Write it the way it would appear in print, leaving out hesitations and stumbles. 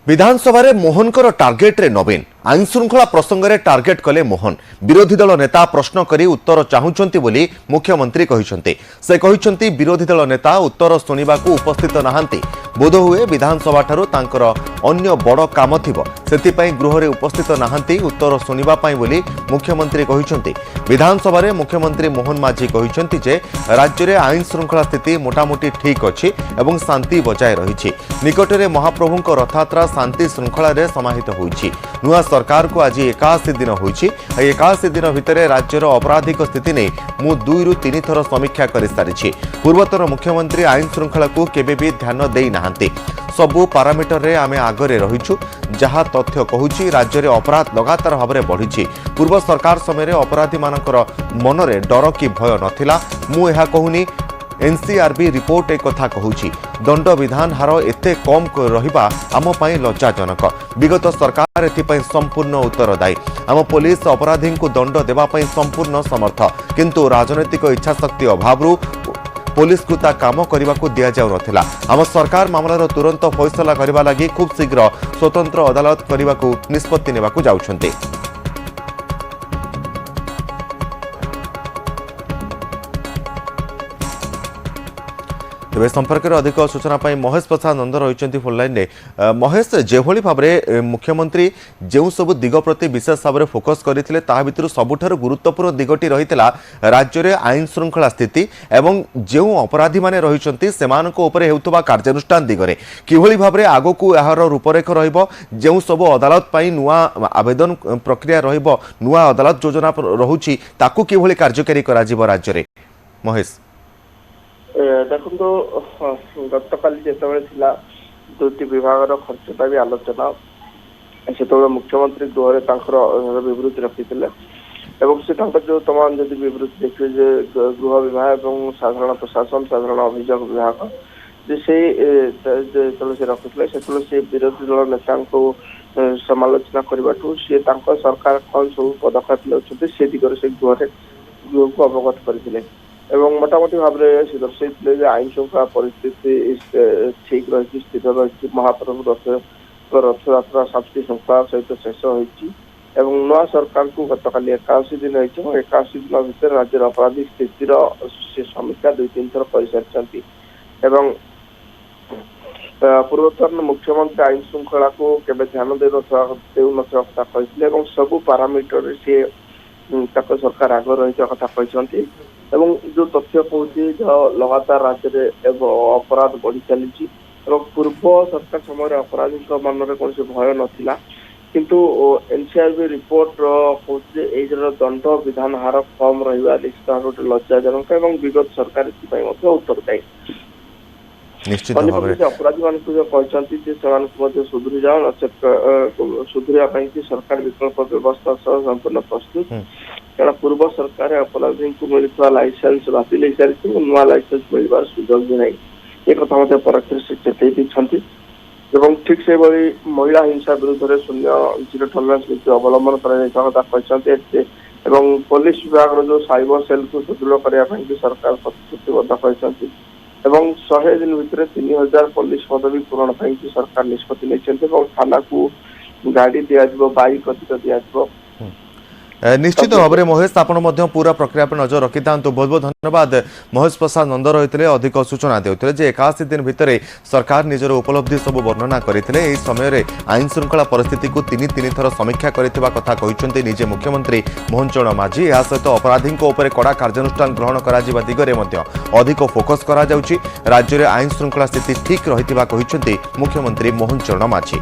विधानसभा रे मोहनकर टार्गेट रे नवीन आईन श्रृंखला प्रसंग में टार्गेट कले मोहन विरोधी दल नेता प्रश्न करी उत्तर चाहूंचंती बोली मुख्यमंत्री कहिसंती। से कहिसंती विरोधी दल नेता उत्तर सुनिबा को उपस्थित नाहांती। बोध हुए विधानसभा ठारू तांकर अन्य बड़ काम थिबो सेतिपई गृह रे उपस्थित नाहांती उत्तर सुनिबा पई बोली मुख्यमंत्री कहिसंती। विधानसभा रे मुख्यमंत्री मोहन माझी कहिसंती जे राज्य रे आईन श्रृंखला स्थिति मोटामोटी ठीक अछि एवं शांति बजाय रहिछि। निकटरे महाप्रभुଙ୍କ रथयात्रा शांति श्रृंखला रे समाहित होइछि। नुआ सरकार को आज 81 दिन होइछि। 81 दिन भितर राज्यर अपराधिक स्थिति ने मु 2 रु 3 थर समीक्षा कर सारिछि। पूर्वतन मुख्यमंत्री आईन श्रृंखला को केबे भी ध्यान देई नाहांती। सबु पारामीटर रे आमे आगरे रहिछु। जहा तथ्य कहूछि राज्य रे अपराध लगातार भाव में बढ़िछि। पूर्व सरकार समय रे अपराधी मानकर मन रे डर कि भय नथिला। मु एहा कहूनी एनसीआरबी रिपोर्ट एक कथा कहूछि। दंड विधान हार एते कम रहिबा आम पई लज्जाजनक। विगत सरकार एथिपई संपूर्ण उत्तरदायी। आम पुलिस अपराधी को दंड देबा पई संपूर्ण समर्थ, किंतु राजनैतिक इच्छाशक्ति अभाव पुलिस को ता काम करने को दि जाऊ नथिला। आम सरकार मामलार तुरंत फैसला करने लगी खूब शीघ्र स्वतंत्र अदालत करने को निष्पत्ति नेबाकू जाउछन्ते। तेज संपर्क में अधिक सूचना महेश प्रसाद नंद रही फोनलाइन में। महेश, जेभली भाव में मुख्यमंत्री जो सब दिग प्रति विशेष भाव में फोकस करते भर सबुठ गुरुत्वपूर्ण दिगटी रही राज्य में आईन श्रृंखला स्थिति एवं जो अपराधी माने रही से कार्यानुष्ठान दिगरे किभली भाव में आग को यार रूपरेख रो सब अदालत नुआ आवेदन प्रक्रिया नुआ अदालत योजना रोची ताकू किभली कार्यकारी करा राज्य में। महेश देखो गतकाली जितेबाला दुईटी विभाग खर्चटा भी आलोचना से मुख्यमंत्री गृह विवृत्ति रखी जो तमाम जब विवृत्ति देखिए गृह विभाग और साधारण प्रशासन साधारण अभियोग विभाग से रखुले से विरोधी दल नेता समालोचना करने सी सरकार कौन सब पदक्षेप ले दिगरे से गृह को अवगत करते एवं मोटामोटी भाव में दर्शाई आईन श्रृंखला परिस्थिति ठीक रही स्थिर रही। महाप्रभु रथयात्रा शांति श्रृंखला सहित शेष होती नुआ सरकार को गतकाली 81 दिन होती। 81 दिन भितर राज्य अपराधिक स्थितिर से समीक्षा 2-3 थर कर सारी। पूर्वतन मुख्यमंत्री आईन श्रृंखला को केबे ध्यान देउनथिबा कथा कहथिले सबु पारामीटर से सरकार आग रही कथा कहते जो तथ्य कहूँ लगातार राज्य में अपराध बढ़ी चली पूर्व सरकार समय अपराधी मन में कौन भय नाला किंतु एनसीआरबी रिपोर्ट कहूँ दंड विधान हार कम रहा निश्चित भाव गोटे लज्जाजनक और विगत सरकार उत्तरदायी। अपराधी मान कहते सुधरी जाओ नचेत सुधरवा सरकार विकल्प व्यवस्था संपूर्ण प्रस्तुत कारण पूर्व सरकार अपराधी को मिलता लाइसेंस बातिल हो सारी नुआ लाइसेंस मिलवार सुजोग भी नहीं एक कथा मत परोक्ष से चेतई ठीक से महिला हिंसा विरुद्ध में शून्य जीरो टॉलरेंस नीति अवलंबन कर पुलिस विभाग जो साइबर सेल को सुदृढ़ करने सरकार प्रतिश्रुतिबद्ध कहते 100 दिन भितर 3000 पुलिस पदवी पूरण सरकार निष्पत्ति नहीं थाना को गाड़ी दिज्व बाइक अधिक दिज्व। निश्चित भाव में महेश आपण पूरा प्रक्रिया पर नजर रखी था। बहुत बहुत धन्यवाद। महेश प्रसाद नंद रही अधिक सूचना देते 81 दिन भितर सरकार निजर उपलब्धि सब वर्णना करते समय आईन श्रृंखला परिस्थिति को 3 थर समीक्षा करथिबा कथा कहिसंती निजे मुख्यमंत्री मोहन चरण माझी। या सहित अपराधी कड़ा कार्यानुष्ठान ग्रहण करा दिगरे अधिक फोकस करा राज्य में आईन श्रृंखला स्थिति ठीक रही मुख्यमंत्री मोहन चरण माझी।